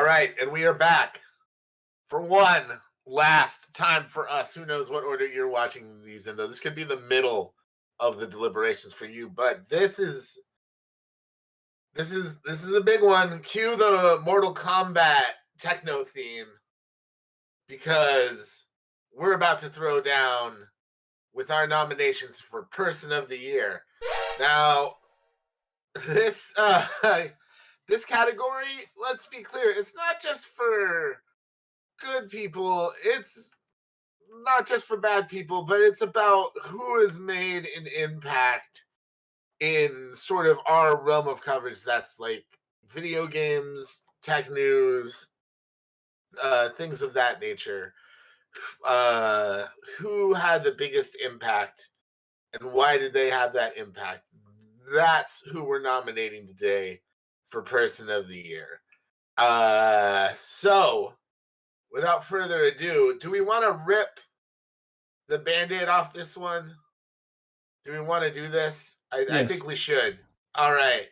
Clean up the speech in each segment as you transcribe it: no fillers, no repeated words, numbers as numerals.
right, and we are back for one last time for us. Who knows what order you're watching these in, though? This could be the middle of the deliberations for you, but this is a big one. Cue the Mortal Kombat techno theme because we're about to throw down with our nominations for Person of the Year. Now, this this category, let's be clear, it's not just for good people, it's not just for bad people, but it's about who has made an impact in sort of our realm of coverage. That's like video games, tech news, things of that nature. Who had the biggest impact and why did they have that impact? That's who we're nominating today for Person of the Year. So without further ado, do we want to rip the Band-Aid off this one? Do we want to do this? Yes. I think we should. All right.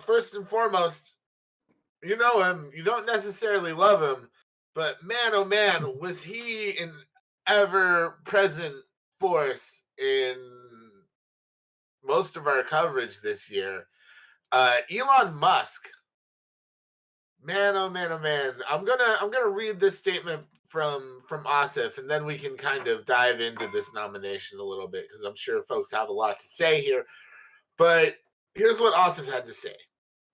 First and foremost, you know him. You don't necessarily love him, but man, oh man, was he an ever-present force in most of our coverage this year. Elon Musk. Man, oh man, oh man. I'm gonna read this statement from Asif, and then we can kind of dive into this nomination a little bit because I'm sure folks have a lot to say here. But here's what Asif had to say.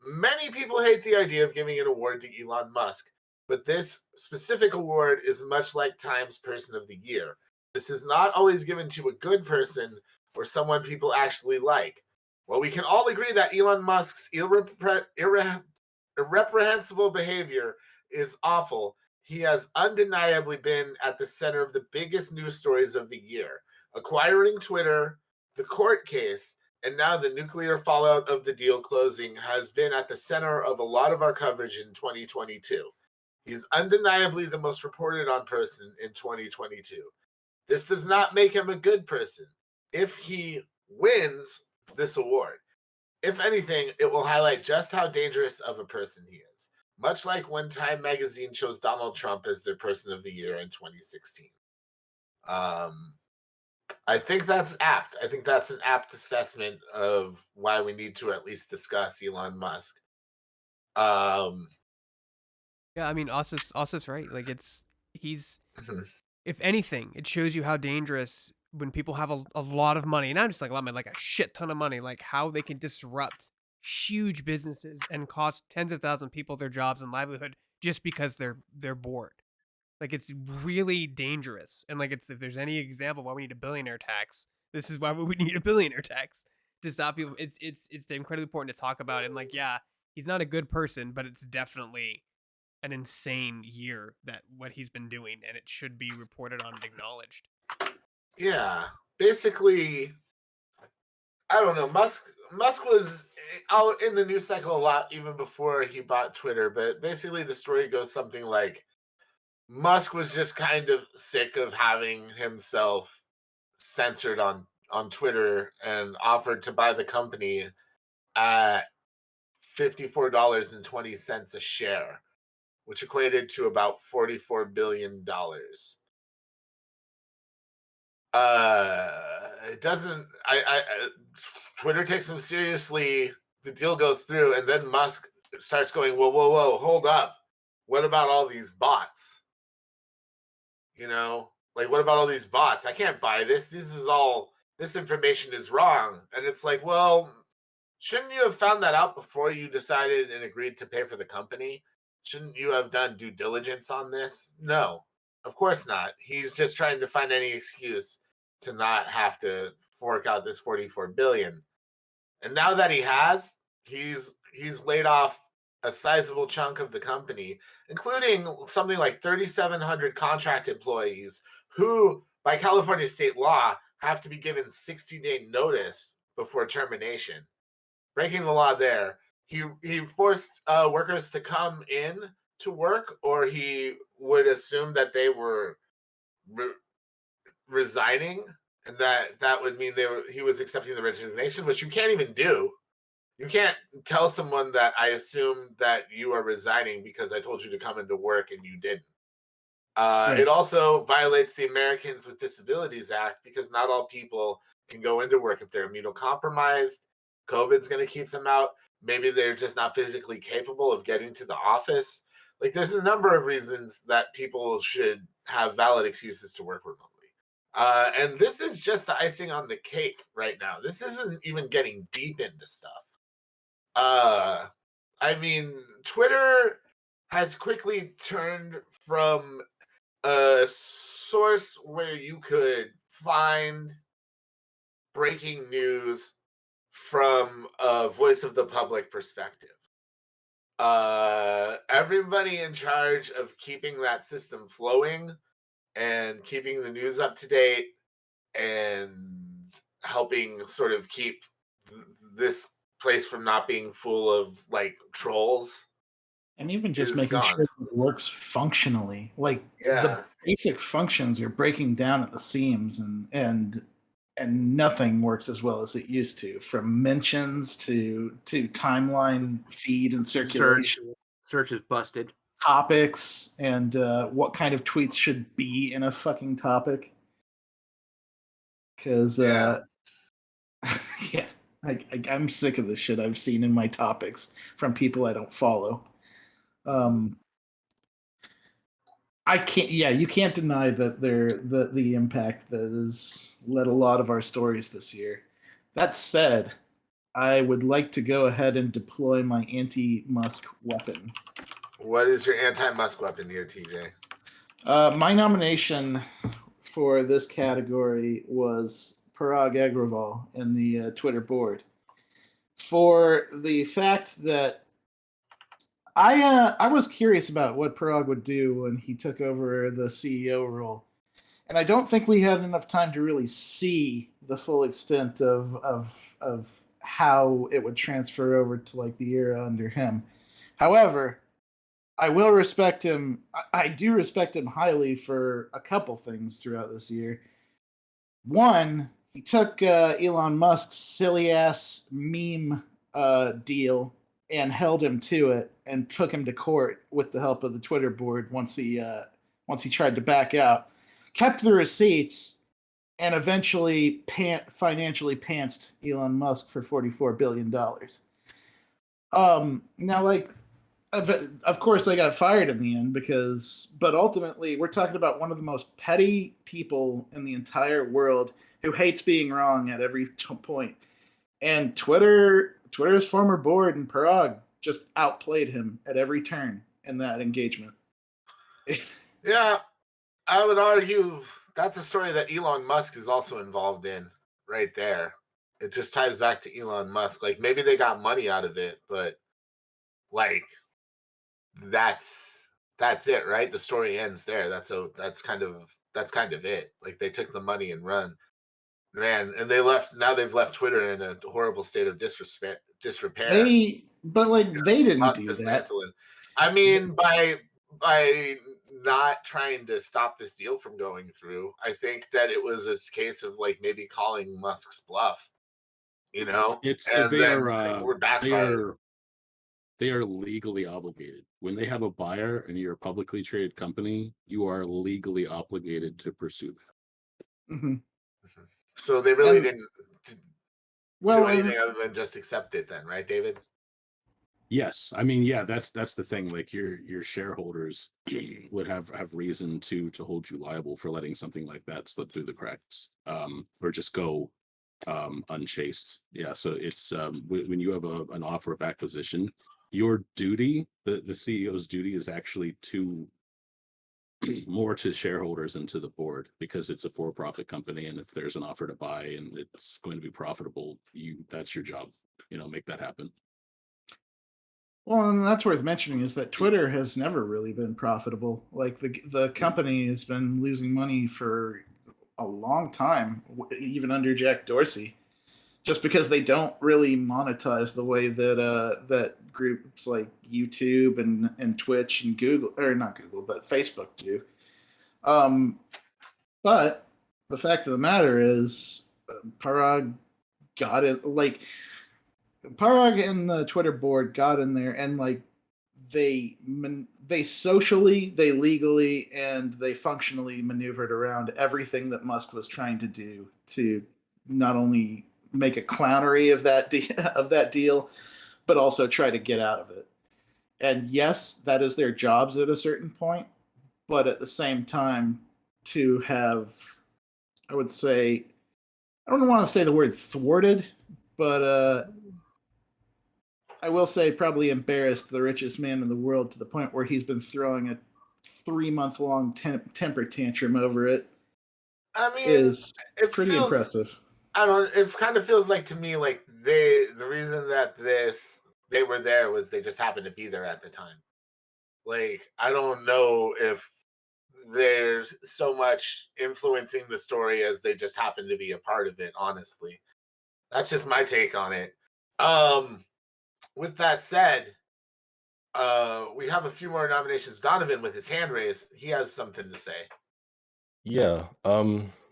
Many people hate the idea of giving an award to Elon Musk, but this specific award is much like Time's Person of the Year. This is not always given to a good person or someone people actually like. Well, we can all agree that Elon Musk's irreprehensible behavior is awful. He has undeniably been at the center of the biggest news stories of the year. Acquiring Twitter, the court case, and now the nuclear fallout of the deal closing has been at the center of a lot of our coverage in 2022. He's undeniably the most reported on person in 2022. This does not make him a good person if he wins this award. If anything, it will highlight just how dangerous of a person he is, much like when Time magazine chose Donald Trump as their Person of the Year in 2016. I think that's apt. I think that's an apt assessment of why we need to at least discuss Elon Musk. Yeah, I mean, Asif's right. Like, he's if anything, it shows you how dangerous when people have a lot of money, and I'm just like, like a shit ton of money, like how they can disrupt huge businesses and cost tens of thousands of people their jobs and livelihood just because they're bored. Like, it's really dangerous. And like, if there's any example why we need a billionaire tax, this is why we need a billionaire tax to stop people. It's incredibly important to talk about. And like, yeah, he's not a good person, but it's definitely an insane year that what he's been doing, and it should be reported on and acknowledged. Yeah, basically, I don't know. Musk was out in the news cycle a lot even before he bought Twitter, but basically the story goes something like Musk was just kind of sick of having himself censored on Twitter and offered to buy the company at $54.20 a share, which equated to about $44 billion. It doesn't. Twitter takes them seriously. The deal goes through, and then Musk starts going, whoa, hold up. What about all these bots? You know, like, what about all these bots? I can't buy this. This information is wrong. And it's like, well, shouldn't you have found that out before you decided and agreed to pay for the company? Shouldn't you have done due diligence on this? No, of course not. He's just trying to find any excuse to not have to fork out this $44 billion. And now that he has, he's laid off a sizable chunk of the company, including something like 3,700 contract employees who, by California state law, have to be given 60-day notice before termination. Breaking the law there. He forced workers to come in to work, or he would assume that they were resigning, and that would mean he was accepting the resignation, which you can't even do. You can't tell someone that I assume that you are resigning because I told you to come into work and you didn't. Right. It also violates the Americans with Disabilities Act because not all people can go into work if they're immunocompromised. COVID's going to keep them out. Maybe they're just not physically capable of getting to the office. Like, there's a number of reasons that people should have valid excuses to work remotely. And this is just the icing on the cake right now. This isn't even getting deep into stuff. I mean, Twitter has quickly turned from a source where you could find breaking news from a voice of the public perspective. Everybody in charge of keeping that system flowing and keeping the news up to date and helping sort of keep this place from not being full of like trolls And even just is making gone. sure it works functionally. Like Yeah. the basic functions are breaking down at the seams, and nothing works as well as it used to, from mentions to timeline feed and circulation, Search is busted. topics, and what kind of tweets should be in a fucking topic. Because Yeah. yeah, I'm sick of the shit I've seen in my topics from people I don't follow. I can't. Yeah, you can't deny that the impact that has led a lot of our stories this year. That said, I would like to go ahead and deploy my anti-Musk weapon. What is your anti-Musk weapon here, TJ? My nomination for this category was Parag Agrawal in the Twitter board, for the fact that I was curious about what Parag would do when he took over the CEO role, and I don't think we had enough time to really see the full extent of how it would transfer over to like the era under him. However, I will respect him. I do respect him highly for a couple things throughout this year. One, he took Elon Musk's silly ass meme deal and held him to it and took him to court with the help of the Twitter board once he tried to back out. Kept the receipts and eventually financially pantsed Elon Musk for $44 billion. Now, like, of course, they got fired in the end but ultimately, we're talking about one of the most petty people in the entire world who hates being wrong at every point. And Twitter's former board and Parag just outplayed him at every turn in that engagement. Yeah, I would argue that's a story that Elon Musk is also involved in right there. It just ties back to Elon Musk. Like, maybe they got money out of it, but like that's it, right? The story ends there. That's kind of it. Like, they took the money and run. Man, and they've left Twitter in a horrible state of disrepair. They didn't do that. I mean, by not trying to stop this deal from going through, I think that it was a case of like maybe calling Musk's bluff. You know, they are legally obligated. When they have a buyer and you're a publicly traded company, you are legally obligated to pursue that. Mm-hmm. So they really didn't do anything other than just accept it then, right, David? Yes. I mean, yeah, that's the thing. Like, your shareholders would have reason to hold you liable for letting something like that slip through the cracks, or just go unchased. Yeah. So it's when you have an offer of acquisition, your duty, the CEO's duty, is actually more to shareholders and to the board, because it's a for-profit company, and if there's an offer to buy and it's going to be profitable, that's your job. Make that happen. Well, and that's worth mentioning is that Twitter has never really been profitable. Like, the company has been losing money for a long time, even under Jack Dorsey, just because they don't really monetize the way that groups like YouTube and Twitch and Google, or not Google, but Facebook do. But the fact of the matter is, Parag got it. Like, Parag and the Twitter board got in there and like they socially, they legally, and they functionally maneuvered around everything that Musk was trying to do to not only make a clownery of that deal, but also try to get out of it. And yes, that is their jobs at a certain point, but at the same time, to have, I would say, I don't want to say the word thwarted, but I will say probably embarrassed the richest man in the world to the point where he's been throwing a 3 month long temper tantrum over it. I mean, Is it pretty feels, impressive. I don't. It kind of feels like to me like the reason that they were there was they just happened to be there at the time. Like I don't know if there's so much influencing the story as they just happen to be a part of it. Honestly, that's just my take on it. With that said, we have a few more nominations. Donovan with his hand raised, he has something to say. Yeah, I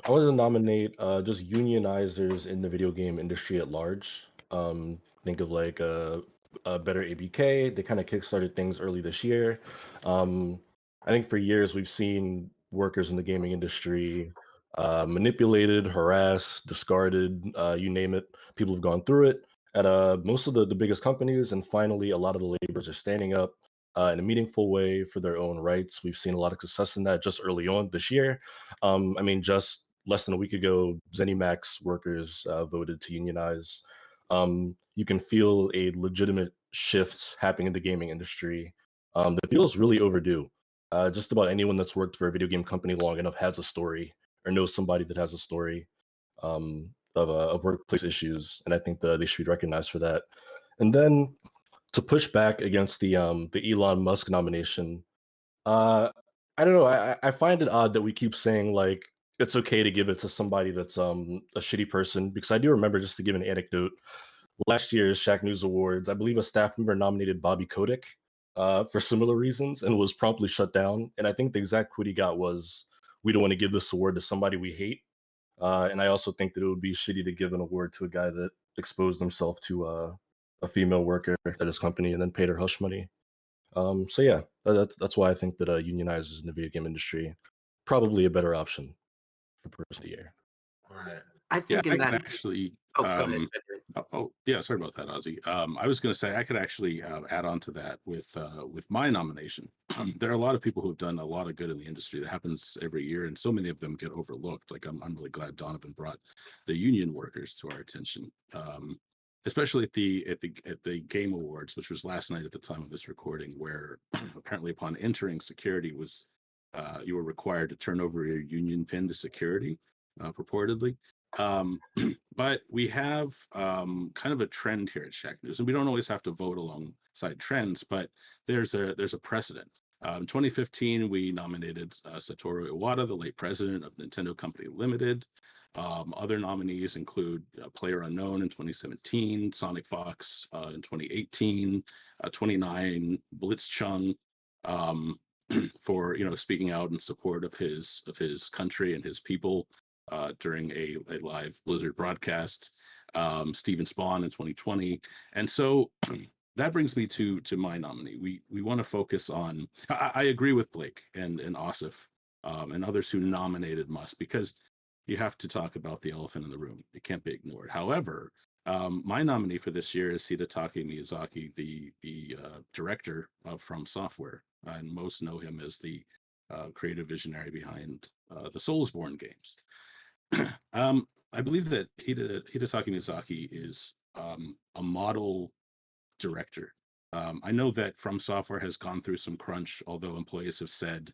wanted to nominate just unionizers in the video game industry at large. Think of like a Better ABK. They kind of kickstarted things early this year. I think for years we've seen workers in the gaming industry manipulated, harassed, discarded, you name it. People have gone through it at most of the biggest companies, and finally, a lot of the laborers are standing up in a meaningful way for their own rights. We've seen a lot of success in that just early on this year. I mean, just less than a week ago, ZeniMax workers voted to unionize. You can feel a legitimate shift happening in the gaming industry that feels really overdue. Just about anyone that's worked for a video game company long enough has a story or knows somebody that has a story of workplace issues, and I think they should be recognized for that. And then to push back against the Elon Musk nomination, I don't know. I find it odd that we keep saying like it's okay to give it to somebody that's a shitty person, because I do remember, just to give an anecdote, last year's Shacknews Awards, I believe a staff member nominated Bobby Kotick for similar reasons and was promptly shut down. And I think the exact quote he got was, "We don't want to give this award to somebody we hate." And I also think that it would be shitty to give an award to a guy that exposed himself to a female worker at his company and then paid her hush money. So yeah, that's why I think that unionizers in the video game industry probably a better option for person of the year. All right. I Yeah, think I in can that. actually. Oh, go ahead. Yeah, sorry about that, Ozzy. I was going to say I could actually add on to that with my nomination. There are a lot of people who have done a lot of good in the industry. That happens every year, and so many of them get overlooked. Like I'm really glad Donovan brought the union workers to our attention, especially at the Game Awards, which was last night at the time of this recording, where apparently upon entering, security was you were required to turn over your union pin to security, purportedly. But we have kind of a trend here at Shack News, and we don't always have to vote alongside trends, but there's a precedent. In 2015, we nominated Satoru Iwata, the late president of Nintendo Company Limited. Other nominees include Player Unknown in 2017, Sonic Fox in 2018, 29 Blitzchung for speaking out in support of his country and his people during a live Blizzard broadcast, Steven Spawn in 2020. And so that brings me to my nominee. We want to focus on, I agree with Blake and Asif and others who nominated Musk, because you have to talk about the elephant in the room. It can't be ignored. However, my nominee for this year is Hidetaka Miyazaki, the director of From Software, and most know him as the creative visionary behind the Soulsborne games. I believe that Hidetaka Miyazaki is a model director. I know that From Software has gone through some crunch, although employees have said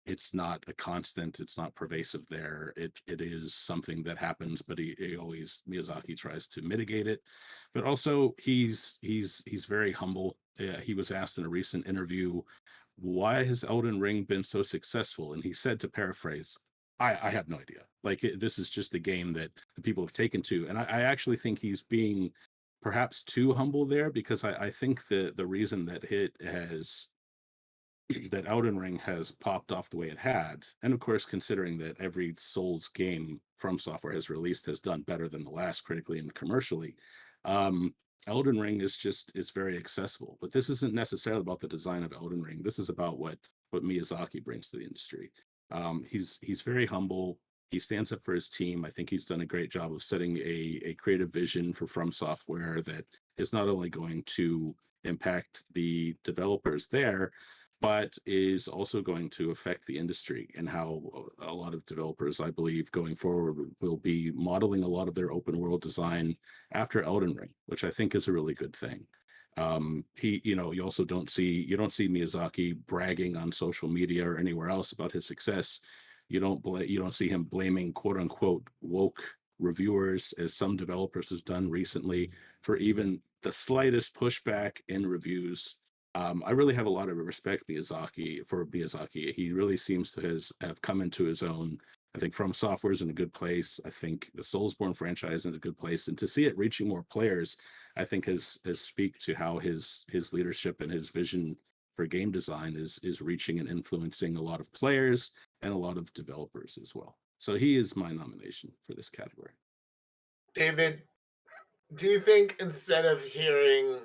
it's not a constant, it's not pervasive there. It is something that happens, but Miyazaki tries to mitigate it. But also he's very humble. He was asked in a recent interview, why has Elden Ring been so successful? And he said, to paraphrase, I have no idea. Like, this is just a game that the people have taken to. And I actually think he's being perhaps too humble there, because I think the reason that that Elden Ring has popped off the way it had, and of course, considering that every Souls game From Software has released has done better than the last critically and commercially, Elden Ring is very accessible, but this isn't necessarily about the design of Elden Ring. This is about what Miyazaki brings to the industry. He's very humble. He stands up for his team. I think he's done a great job of setting a creative vision for From Software that is not only going to impact the developers there, but is also going to affect the industry and how a lot of developers, I believe, going forward will be modeling a lot of their open world design after Elden Ring, which I think is a really good thing. You also don't see Miyazaki bragging on social media or anywhere else about his success. You don't see him blaming quote unquote woke reviewers, as some developers have done recently, for even the slightest pushback in reviews. I really have a lot of respect for Miyazaki. He really seems to have come into his own. I think From Software is in a good place. I think the Soulsborne franchise is in a good place, and to see it reaching more players, I think has speak to how his leadership and his vision for game design is reaching and influencing a lot of players and a lot of developers as well. So he is my nomination for this category. David, do you think instead of hearing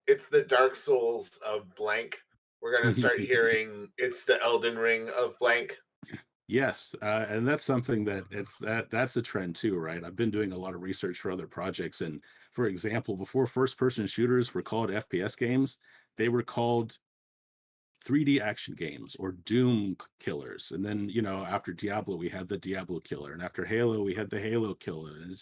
it's the Dark Souls of blank, we're going to start hearing it's the Elden Ring of blank? Yes, and that's something that's a trend too, right? I've been doing a lot of research for other projects, and for example, before first-person shooters were called FPS games, they were called 3D action games or Doom killers. And then, after Diablo, we had the Diablo killer. And after Halo, we had the Halo killer. And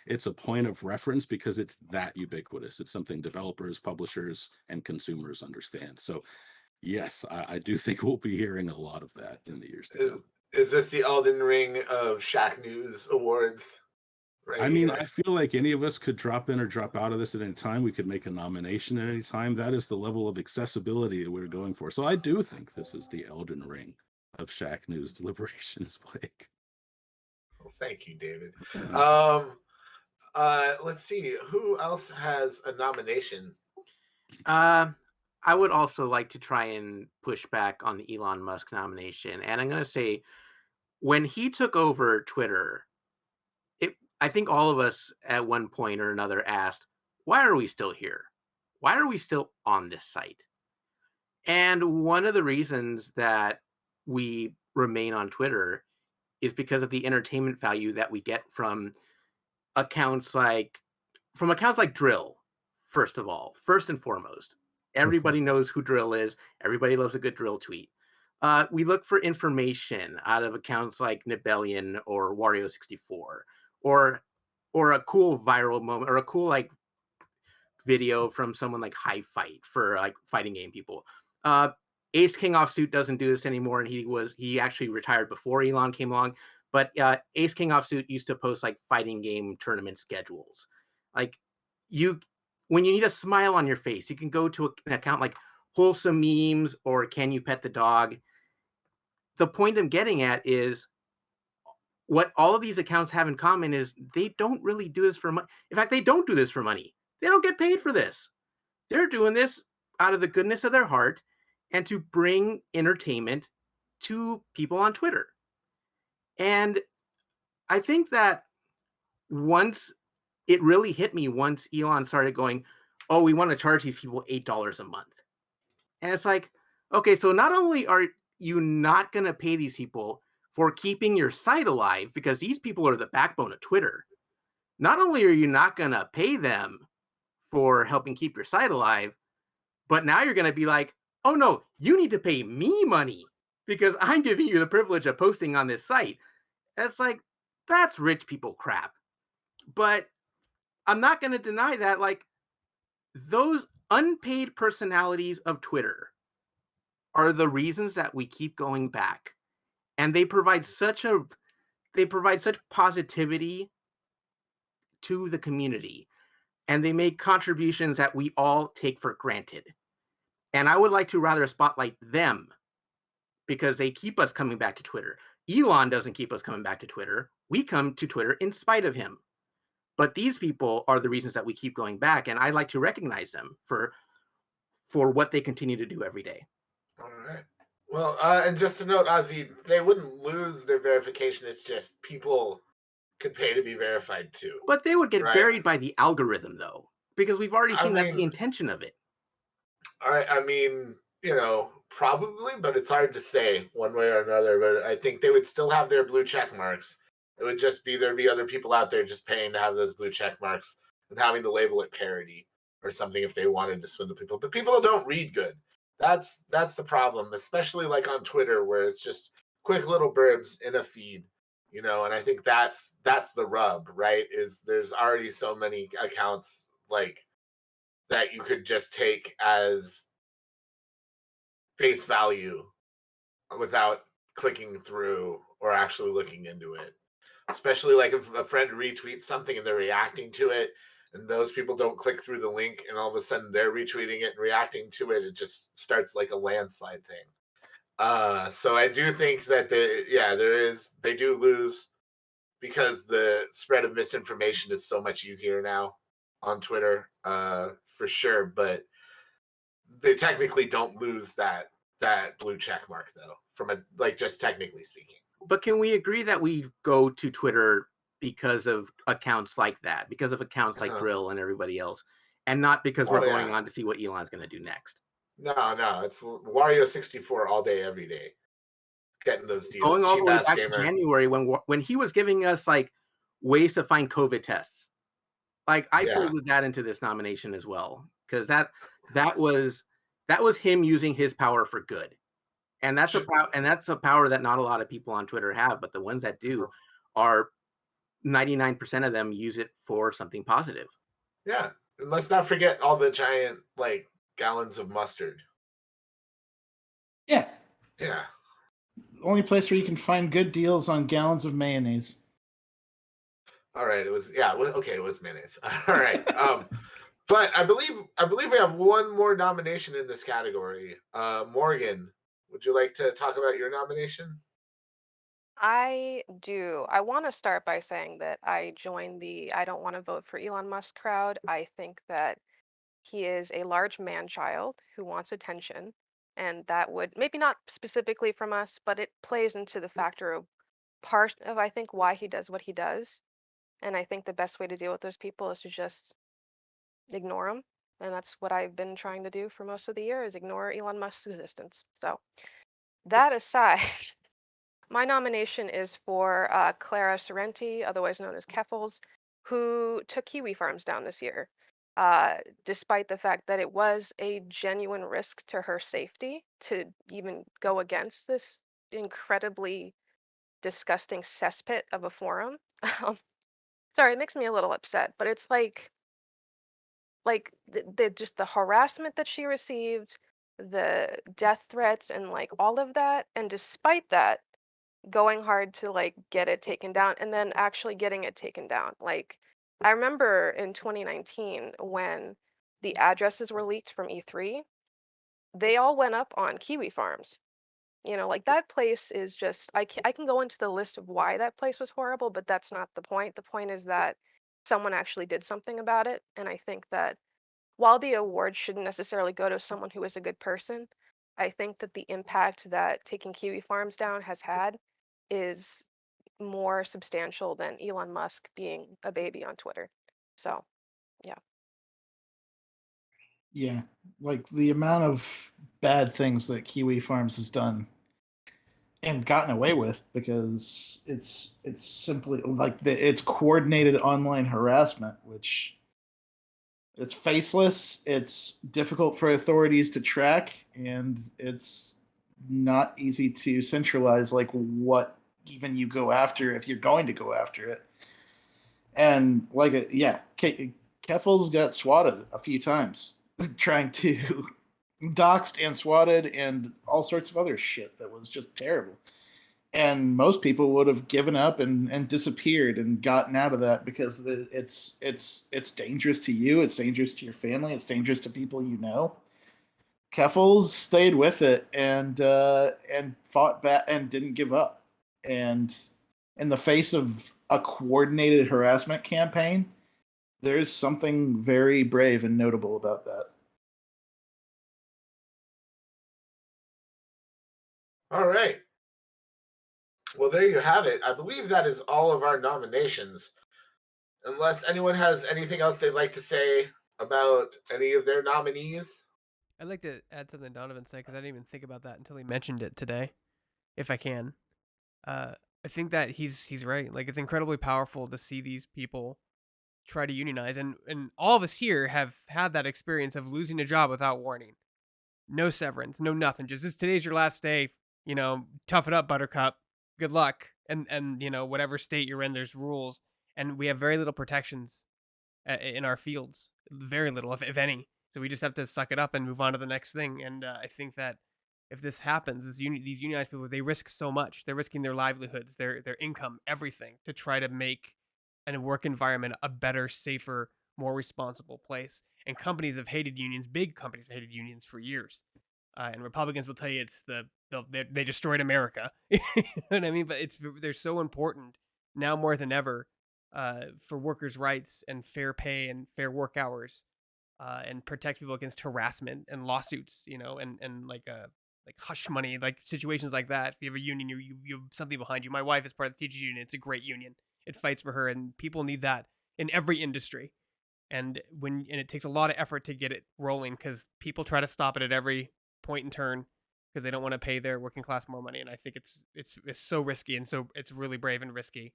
it's a point of reference because it's that ubiquitous. It's something developers, publishers, and consumers understand. So yes, I do think we'll be hearing a lot of that in the years to come. Is this the Elden Ring of Shacknews Awards? Right, I mean, I feel like any of us could drop in or drop out of this at any time. We could make a nomination at any time. That is the level of accessibility that we're going for. So I do think this is the Elden Ring of Shacknews deliberations, Blake. Well, thank you, David. Let's see. Who else has a nomination? I would also like to try and push back on the Elon Musk nomination. And I'm going to say, when he took over Twitter, I think all of us at one point or another asked, why are we still here? Why are we still on this site? And one of the reasons that we remain on Twitter is because of the entertainment value that we get from accounts like Drill, first and foremost. Everybody knows who Drill is. Everybody loves a good Drill tweet. We look for information out of accounts like Nibellion or Wario64. Or a cool viral moment, or a cool video from someone like High Fight for fighting game people. Ace King Offsuit doesn't do this anymore, and he actually retired before Elon came along. But Ace King Offsuit used to post fighting game tournament schedules. When you need a smile on your face, you can go to an account like Wholesome Memes or Can You Pet the Dog. The point I'm getting at is, what all of these accounts have in common is they don't really do this for money. In fact, they don't do this for money. They don't get paid for this. They're doing this out of the goodness of their heart and to bring entertainment to people on Twitter. And I think that once it really hit me, once Elon started going, oh, we want to charge these people $8 a month. And it's like, okay, so not only are you not going to pay these people for keeping your site alive, because these people are the backbone of Twitter. Not only are you not going to pay them for helping keep your site alive, but now you're going to be like, oh no, you need to pay me money because I'm giving you the privilege of posting on this site. It's like, that's rich people crap. But I'm not going to deny that, those unpaid personalities of Twitter are the reasons that we keep going back. And they provide such positivity to the community, and they make contributions that we all take for granted. And I would like to rather spotlight them because they keep us coming back to Twitter. Elon doesn't keep us coming back to Twitter. We come to Twitter in spite of him. But these people are the reasons that we keep going back, and I'd like to recognize them for what they continue to do every day. All right. Well, and just to note, Ozzy, they wouldn't lose their verification. It's just people could pay to be verified too. But they would get buried by the algorithm, though. Because we've already I seen that's the mean, intention of it. I mean, probably, but it's hard to say one way or another. But I think they would still have their blue check marks. It would just be there'd be other people out there just paying to have those blue check marks and having to label it parody or something if they wanted to swindle people. But people don't read good. That's the problem, especially like on Twitter where it's just quick little blurbs in a feed, and I think that's the rub, right? Is there's already so many accounts like that you could just take as face value without clicking through or actually looking into it. Especially like if a friend retweets something and they're reacting to it, and those people don't click through the link, and all of a sudden they're retweeting it and reacting to it, it just starts like a landslide thing. So I do think that they do lose because the spread of misinformation is so much easier now on Twitter, for sure. But they technically don't lose that blue check mark though, from just technically speaking. But can we agree that we go to Twitter because of accounts like that, because of accounts like Drill and everybody else, and not because we're going on to see what Elon's going to do next? No, it's Wario64 all day, every day, getting those deals. Going all the way back to January when he was giving us like ways to find COVID tests. Like I folded that into this nomination as well, because that was him using his power for good. And that's a power that not a lot of people on Twitter have, but the ones that do are 99% of them use it for something positive. Yeah. And let's not forget all the giant gallons of mustard. Yeah. Yeah. Only place where you can find good deals on gallons of mayonnaise. All right. It was mayonnaise. All right. But I believe we have one more nomination in this category. Morgan, would you like to talk about your nomination? I do. I want to start by saying that I joined the I don't want to vote for Elon Musk crowd. I think that he is a large man-child who wants attention, and that would maybe not specifically from us, but it plays into the factor of part of I think why he does what he does. And I think the best way to deal with those people is to just ignore them. And that's what I've been trying to do for most of the year is ignore Elon Musk's existence. So that aside, my nomination is for Clara Sorrenti, otherwise known as Keffels, who took kiwi farms down this year, despite the fact that it was a genuine risk to her safety to even go against this incredibly disgusting cesspit of a forum. Sorry, it makes me a little upset, but it's like just the harassment that she received, the death threats, and all of that, and despite that going hard to get it taken down and then actually getting it taken down. I remember in 2019 when the addresses were leaked from E3, they all went up on kiwi farms. That place is just I can go into the list of why that place was horrible, but that's not the point. The point is that someone actually did something about it, and I think that while the award shouldn't necessarily go to someone who is a good person, I think that the impact that taking kiwi farms down has had is more substantial than Elon Musk being a baby on Twitter. So, yeah. Yeah, the amount of bad things that Kiwi Farms has done and gotten away with because it's simply it's coordinated online harassment, which it's faceless, it's difficult for authorities to track, and it's not easy to centralize what even you go after if you're going to go after it. And Keffel's got swatted a few times trying to doxed and swatted and all sorts of other shit that was just terrible. And most people would have given up and disappeared and gotten out of that because it's dangerous to you, it's dangerous to your family, it's dangerous to people you know. Keffels stayed with it and fought back and didn't give up. And in the face of a coordinated harassment campaign, there's something very brave and notable about that. All right. Well, there you have it. I believe that is all of our nominations. Unless anyone has anything else they'd like to say about any of their nominees? I'd like to add something Donovan said because I didn't even think about that until he mentioned it today, if I can. I think that he's right. Like, it's incredibly powerful to see these people try to unionize, and all of us here have had that experience of losing a job without warning. No severance, no nothing. Just this today's your last day. Tough it up, Buttercup. Good luck. And whatever state you're in, there's rules, and we have very little protections in our fields. Very little, if any. So we just have to suck it up and move on to the next thing. And I think that if this happens, these unionized people, they risk so much. They're risking their livelihoods, their income, everything to try to make a work environment a better, safer, more responsible place. And companies have hated unions. Big companies have hated unions for years. And Republicans will tell you it's they destroyed America. You know what I mean? But they're so important now more than ever for workers' rights and fair pay and fair work hours, and protect people against harassment and lawsuits. And like hush money, like situations like that. If you have a union, you have something behind you. My wife is part of the teachers union. It's a great union. It fights for her, and people need that in every industry. And it takes a lot of effort to get it rolling because people try to stop it at every point and turn because they don't want to pay their working class more money. And I think it's so risky, and so it's really brave and risky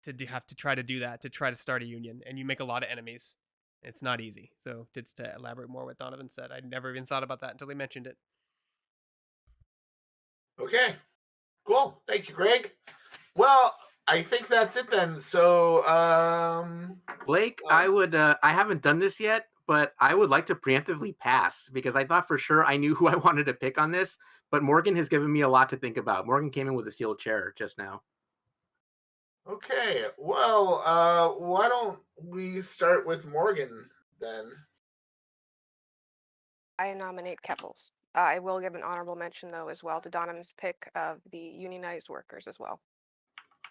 to have to try to do that, to try to start a union, and you make a lot of enemies. It's not easy. So to elaborate more what Donovan said, I'd never even thought about that until he mentioned it. Okay, cool. Thank you, Greg. Well, I think that's it then. So, Blake, I haven't done this yet, but I would like to preemptively pass because I thought for sure I knew who I wanted to pick on this, but Morgan has given me a lot to think about. Morgan came in with a steel chair just now. Okay, well, why don't we start with Morgan then? I nominate Keppels. I will give an honorable mention, though, as well to Donovan's pick of the unionized workers as well.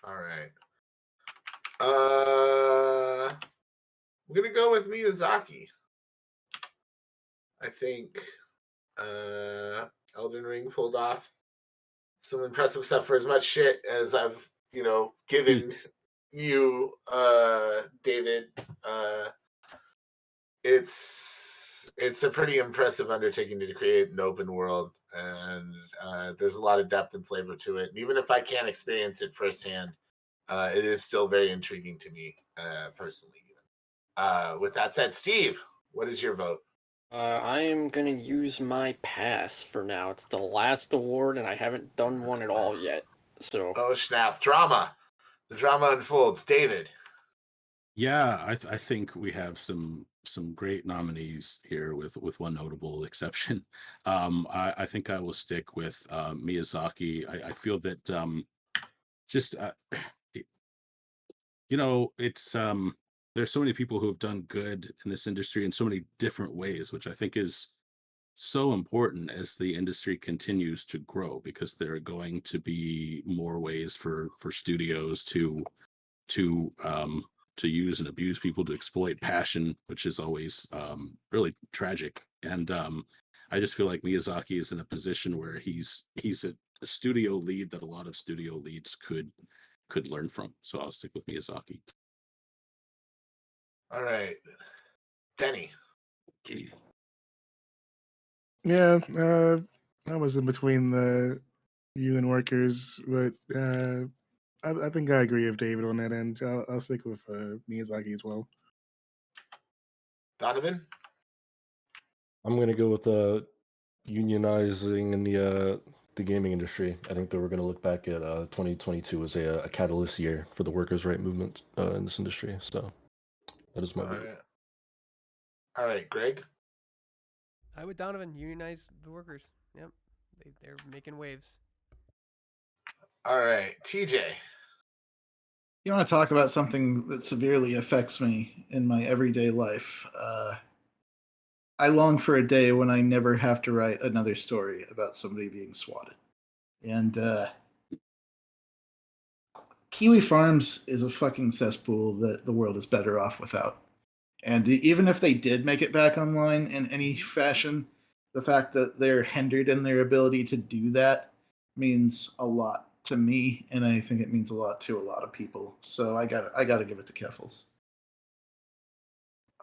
All right. I'm going to go with Miyazaki. I think Elden Ring pulled off some impressive stuff for as much shit as I've, given you, David. It's a pretty impressive undertaking to create an open world, and there's a lot of depth and flavor to it. And even if I can't experience it firsthand, it is still very intriguing to me personally. With that said, Steve, what is your vote? I am gonna use my pass for now. It's the last award, and I haven't done one at all yet. So. Oh snap! Drama. The drama unfolds. David. Yeah, I think we have some great nominees here with one notable exception. I think I will stick with Miyazaki. I feel that it's there's so many people who have done good in this industry in so many different ways, which I think is so important as the industry continues to grow, because there are going to be more ways for studios to use and abuse people, to exploit passion, which is always really tragic. And I just feel like Miyazaki is in a position where he's a studio lead that a lot of studio leads could learn from. So I'll stick with Miyazaki. All right, Denny. Yeah, I was in between the union workers, but I think I agree with David on that end. I'll stick with Miyazaki as well. Donovan? I'm going to go with unionizing in the gaming industry. I think that we're going to look back at 2022 as a catalyst year for the workers' right movement in this industry. So that is my vote. All right, Greg? I would Donovan unionize the workers. Yep, they're making waves. All right, TJ. You want to talk about something that severely affects me in my everyday life? I long for a day when I never have to write another story about somebody being swatted. And Kiwi Farms is a fucking cesspool that the world is better off without. And even if they did make it back online in any fashion, the fact that they're hindered in their ability to do that means a lot to me, and I think it means a lot to a lot of people. So I gotta give it to Keffels.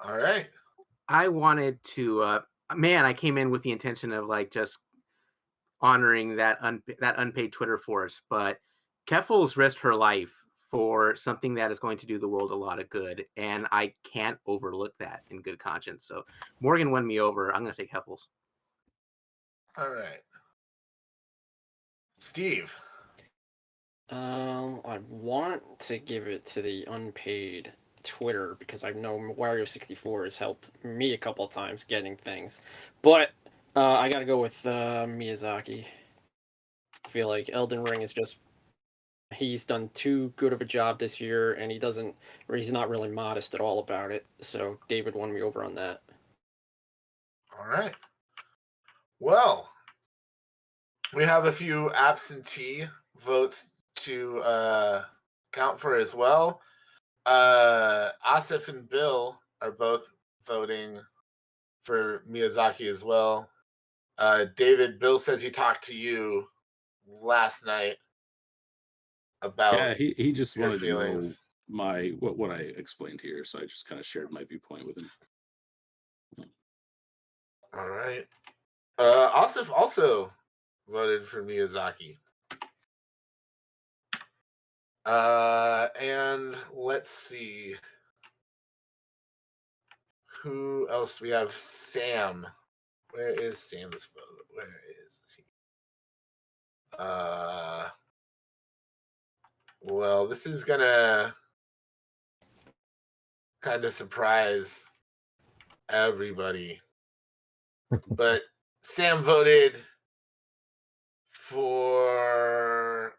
All right. I wanted to. Man, I came in with the intention of like just honoring that unpaid Twitter force, but Keffel's risked her life for something that is going to do the world a lot of good, and I can't overlook that in good conscience. So Morgan won me over. I'm going to say Keffel's. All right. Steve. I want to give it to the unpaid Twitter because I know Wario64 has helped me a couple of times getting things, but I gotta go with Miyazaki. I feel like Elden Ring is just he's done too good of a job this year, and he's not really modest at all about it. So David won me over on that. All right. Well, we have a few absentee votes to count for as well. Asif and Bill are both voting for Miyazaki as well. David, Bill says he talked to you last night about Yeah, he just your wanted to know feelings. my what I explained here, so I just kind of shared my viewpoint with him. All right. Asif also voted for Miyazaki. And let's see. Who else? We have Sam. Where is Sam's vote? Where is he? Well, this is gonna kind of surprise everybody. But Sam voted for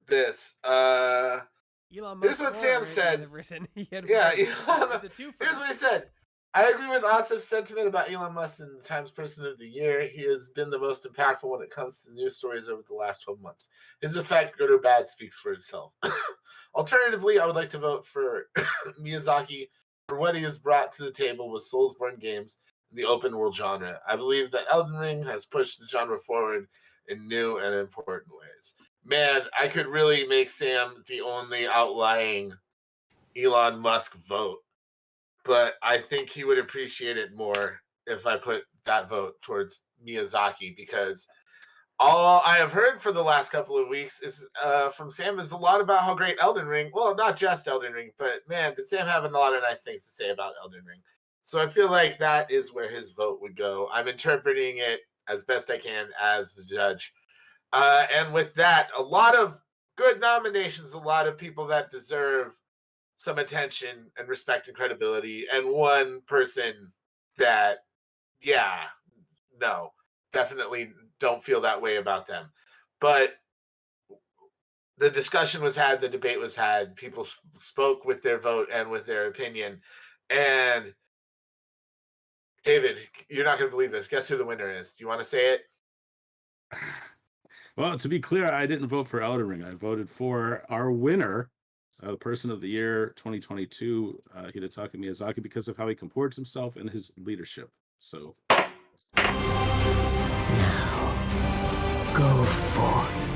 this. Elon Here's Musk what Sam or said. the person he had Yeah, voted. It's a twofer. here's what he said. I agree with Asif's sentiment about Elon Musk and the Times Person of the Year. He has been the most impactful when it comes to news stories over the last 12 months. His effect, good or bad, speaks for itself. Alternatively, I would like to vote for Miyazaki for what he has brought to the table with Soulsborne games in the open world genre. I believe that Elden Ring has pushed the genre forward in new and important ways. Man, I could really make Sam the only outlying Elon Musk vote. But I think he would appreciate it more if I put that vote towards Miyazaki, because all I have heard for the last couple of weeks is from Sam is a lot about how great Elden Ring. Well, not just Elden Ring, but man, did Sam have a lot of nice things to say about Elden Ring. So I feel like that is where his vote would go. I'm interpreting it as best I can as the judge. And with that, a lot of good nominations, a lot of people that deserve some attention and respect and credibility, and one person that, yeah, no, definitely don't feel that way about them. But the discussion was had, the debate was had, people spoke with their vote and with their opinion. And David, you're not going to believe this. Guess who the winner is? Do you want to say it? Well, to be clear, I didn't vote for Elden Ring. I voted for our winner, the Person of the Year 2022, Hidetaka Miyazaki, because of how he comports himself and his leadership. So, Now, go forth.